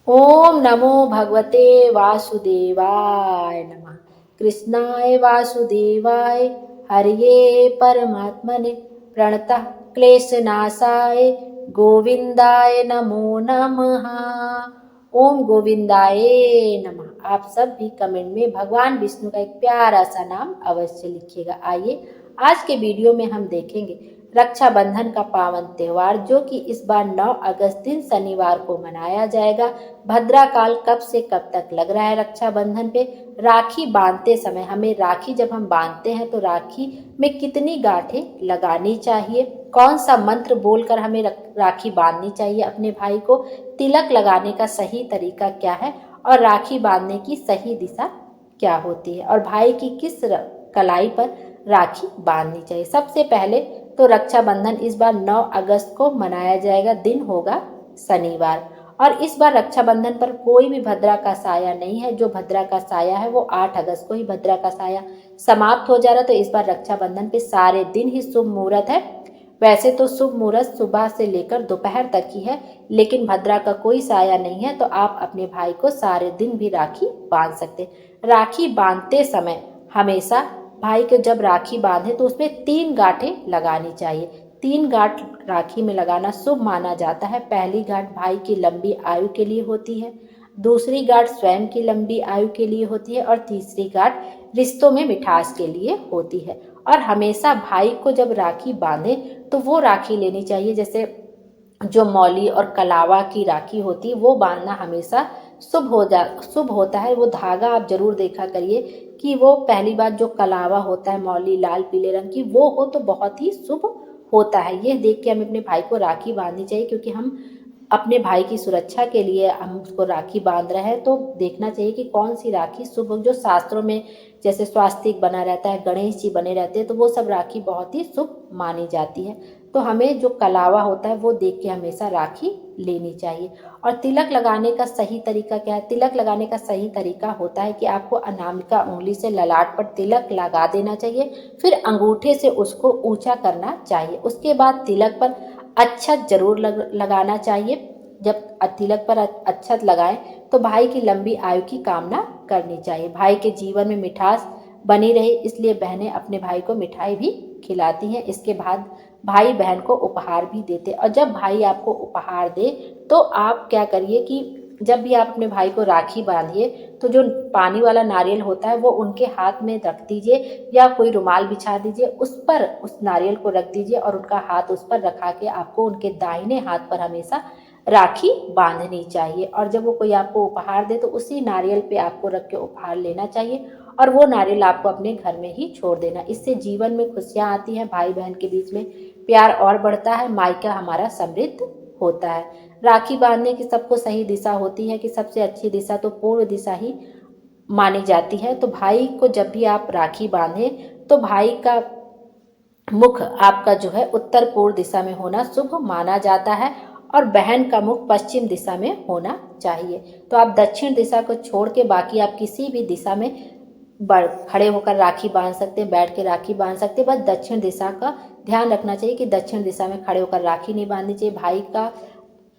ओम नमो भगवते वासुदेवाय नमः। कृष्णाय वासुदेवाय हरये परमात्मने प्रणतः क्लेशनाशाय गोविंदाय नमो नमः। ओम गोविंदाय नमः। आप सब भी कमेंट में भगवान विष्णु का एक प्यारा सा नाम अवश्य लिखिएगा। आइए आज के वीडियो में हम देखेंगे रक्षाबंधन का पावन त्योहार, जो कि इस बार 9 अगस्त दिन शनिवार को मनाया जाएगा। भद्रा काल कब से कब तक लग रहा है रक्षाबंधन पे। राखी बांधते समय हमें राखी जब हम बांधते हैं तो राखी में कितनी गांठें लगानी चाहिए, कौन सा मंत्र बोलकर हमें राखी बांधनी चाहिए अपने भाई को, तिलक लगाने का सही तरीका क्या है और राखी बांधने की सही दिशा क्या होती है और भाई की किस कलाई पर राखी बांधनी चाहिए। सबसे पहले तो रक्षाबंधन इस बार 9 अगस्त को मनाया जाएगा, दिन होगा शनिवार। और इस बार रक्षाबंधन पर कोई भी भद्रा का साया नहीं है। जो भद्रा का साया है वो 8 अगस्त को ही भद्रा का साया समाप्त हो जा रहा है। तो इस बार रक्षाबंधन पे सारे दिन ही शुभ मुहूर्त है। वैसे तो शुभ मुहूर्त सुबह से लेकर दोपहर तक ही है, लेकिन भद्रा का कोई साया नहीं है तो आप अपने भाई को सारे दिन भी राखी बांध सकते। राखी बांधते समय हमेशा भाई को जब राखी बांधे तो उसमें 3 गांठें लगानी चाहिए। 3 गांठ राखी में लगाना शुभ माना जाता है। पहली गांठ भाई की लंबी आयु के लिए होती है, दूसरी गांठ स्वयं की लंबी आयु के लिए होती है और तीसरी गांठ रिश्तों में मिठास के लिए होती है। और हमेशा भाई को जब राखी बांधे तो वो राखी लेनी चाहिए जैसे जो मौली और कलावा की राखी होती है वो बांधना हमेशा शुभ होता है। वो धागा आप जरूर देखा करिए कि वो पहली बात जो कलावा होता है मौली लाल पीले रंग की वो हो तो बहुत ही शुभ होता है। ये देख के हमें अपने भाई को राखी बांधनी चाहिए, क्योंकि हम अपने भाई की सुरक्षा के लिए हम उसको राखी बांध रहे हैं। तो देखना चाहिए कि कौन सी राखी शुभ, जो शास्त्रों में जैसे स्वास्तिक बना रहता है, गणेश जी बने रहते हैं, तो वो सब राखी बहुत ही शुभ मानी जाती है। तो हमें जो कलावा होता है वो देख के हमेशा राखी लेनी चाहिए। और तिलक लगाने का सही तरीका क्या है? तिलक लगाने का सही तरीका होता है कि आपको अनामिका उंगली से ललाट पर तिलक लगा देना चाहिए, फिर अंगूठे से उसको ऊंचा करना चाहिए। उसके बाद तिलक पर अक्षत जरूर लगाना चाहिए। जब तिलक पर अक्षत लगाएं तो भाई की लंबी आयु की कामना करनी चाहिए। भाई के जीवन में मिठास बनी रहे, इसलिए बहनें अपने भाई को मिठाई भी खिलाती हैं। इसके बाद भाई बहन को उपहार भी देते। और जब भाई आपको उपहार दे तो आप क्या करिए कि जब भी आप अपने भाई को राखी बांधिए तो जो पानी वाला नारियल होता है वो उनके हाथ में रख दीजिए या कोई रुमाल बिछा दीजिए, उस पर उस नारियल को रख दीजिए और उनका हाथ उस पर रखा के आपको उनके दाहिने हाथ पर हमेशा राखी बांधनी चाहिए। और जब वो कोई आपको उपहार दे तो उसी नारियल पे आपको रख के उपहार लेना चाहिए और वो नारियल आपको अपने घर में ही छोड़ देना। इससे जीवन में खुशियाँ आती हैं, भाई बहन के बीच में प्यार और बढ़ता है, मायका हमारा समृद्ध होता है। राखी बांधने की सबको सही दिशा होती है कि सबसे अच्छी दिशा तो पूर्व दिशा ही मानी जाती है। तो भाई को जब भी आप राखी बांधें तो भाई का मुख आपका जो है उत्तर पूर्व दिशा में होना शुभ माना जाता है और बहन का मुख पश्चिम दिशा में होना चाहिए। तो आप दक्षिण दिशा को छोड़ के बाकी आप किसी भी दिशा में खड़े होकर राखी बांध सकते हैं, बैठ के राखी बांध सकते हैं। बस दक्षिण दिशा का ध्यान रखना चाहिए कि दक्षिण दिशा में खड़े होकर राखी नहीं बांधनी चाहिए।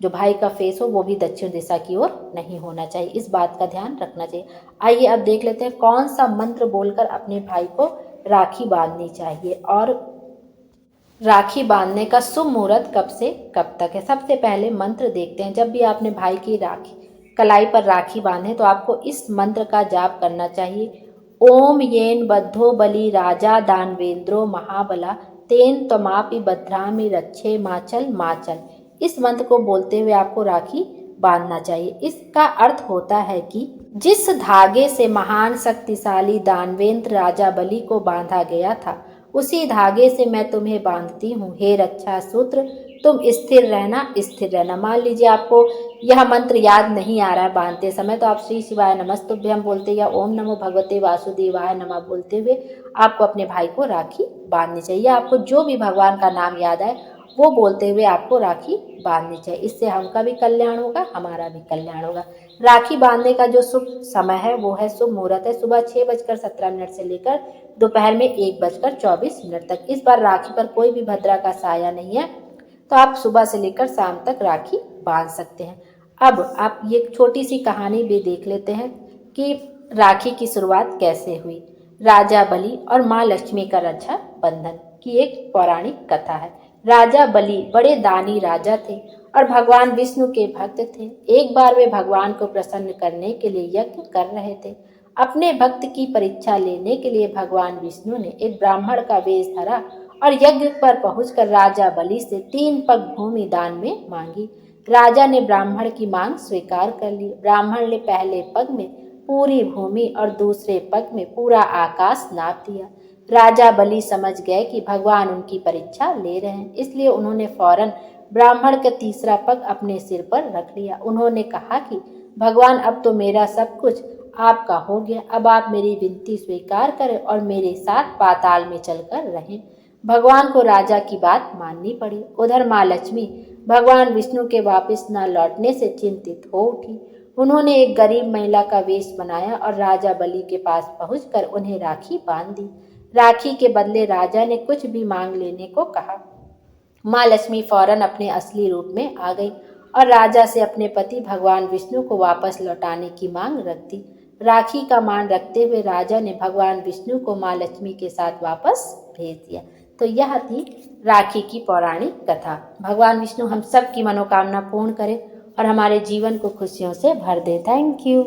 भाई का फेस हो वो भी दक्षिण दिशा की ओर नहीं होना चाहिए, इस बात का ध्यान रखना चाहिए। आइए अब देख लेते हैं कौन सा मंत्र बोलकर अपने भाई को राखी बांधनी चाहिए और राखी बांधने का शुभ मुहूर्त कब से कब तक है। सबसे पहले मंत्र देखते हैं। जब भी आपने भाई की राखी कलाई पर राखी बांधे तो आपको इस मंत्र का जाप करना चाहिए। ओम येन बद्धो बलि राजा दानवेंद्रो महाबला तेन त्वमापि भद्रामि रक्षे माचल माचल। इस मंत्र को बोलते हुए आपको राखी बांधना चाहिए। इसका अर्थ होता है कि जिस धागे से महान शक्तिशाली दानवेंद्र राजा बलि को बांधा गया था उसी धागे से मैं तुम्हें बांधती हूँ। हे रक्षा सूत्र, तुम स्थिर रहना, स्थिर रहना। मान लीजिए आपको यह मंत्र याद नहीं आ रहा है बांधते समय, तो आप श्री शिवाय नमस्तुभ्यम बोलते या ओम नमो भगवते वासुदेवाय नमः बोलते हुए आपको अपने भाई को राखी बांधनी चाहिए। आपको जो भी भगवान का नाम याद आए वो बोलते हुए आपको राखी बांधनी चाहिए। इससे हमका भी कल्याण होगा, हमारा भी कल्याण होगा। राखी बांधने का जो शुभ समय है वो है, शुभ मुहूर्त है सुबह 6:17 से लेकर दोपहर में 1:24 तक। इस बार राखी पर कोई भी भद्रा का साया नहीं है, तो आप सुबह से लेकर शाम तक राखी बांध सकते हैं। अब आप ये छोटी सी कहानी भी देख लेते हैं कि राखी की शुरुआत कैसे हुई। राजा बलि और माँ लक्ष्मी का रक्षा बंधन की एक पौराणिक कथा है। राजा बलि बड़े दानी राजा थे और भगवान विष्णु के भक्त थे। एक बार वे भगवान को प्रसन्न करने के लिए यज्ञ कर रहे थे। अपने भक्त की परीक्षा लेने के लिए भगवान विष्णु ने एक ब्राह्मण का वेश धरा और यज्ञ पर पहुंचकर राजा बलि से 3 पग भूमि दान में मांगी। राजा ने ब्राह्मण की मांग स्वीकार कर ली। ब्राह्मण ने पहले पग में पूरी भूमि और दूसरे पग में पूरा आकाश नाप दिया। राजा बलि समझ गए कि भगवान उनकी परीक्षा ले रहे हैं, इसलिए उन्होंने फौरन ब्राह्मण का तीसरा पग अपने सिर पर रख लिया। उन्होंने कहा कि भगवान, अब तो मेरा सब कुछ आपका हो गया, अब आप मेरी विनती स्वीकार करें और मेरे साथ पाताल में चलकर रहें। भगवान को राजा की बात माननी पड़ी। उधर माँ लक्ष्मी भगवान विष्णु के वापस न लौटने से चिंतित हो उठी। उन्होंने एक गरीब महिला का वेश बनाया और राजा बलि के पास पहुंचकर उन्हें राखी बांध दी। राखी के बदले राजा ने कुछ भी मांग लेने को कहा। माँ लक्ष्मी फौरन अपने असली रूप में आ गई और राजा से अपने पति भगवान विष्णु को वापस लौटाने की मांग रख दी। राखी का मान रखते हुए राजा ने भगवान विष्णु को माँ लक्ष्मी के साथ वापस भेज दिया। तो यह थी राखी की पौराणिक कथा। भगवान विष्णु हम सब की मनोकामना पूर्ण करें और हमारे जीवन को खुशियों से भर दे। Thank you.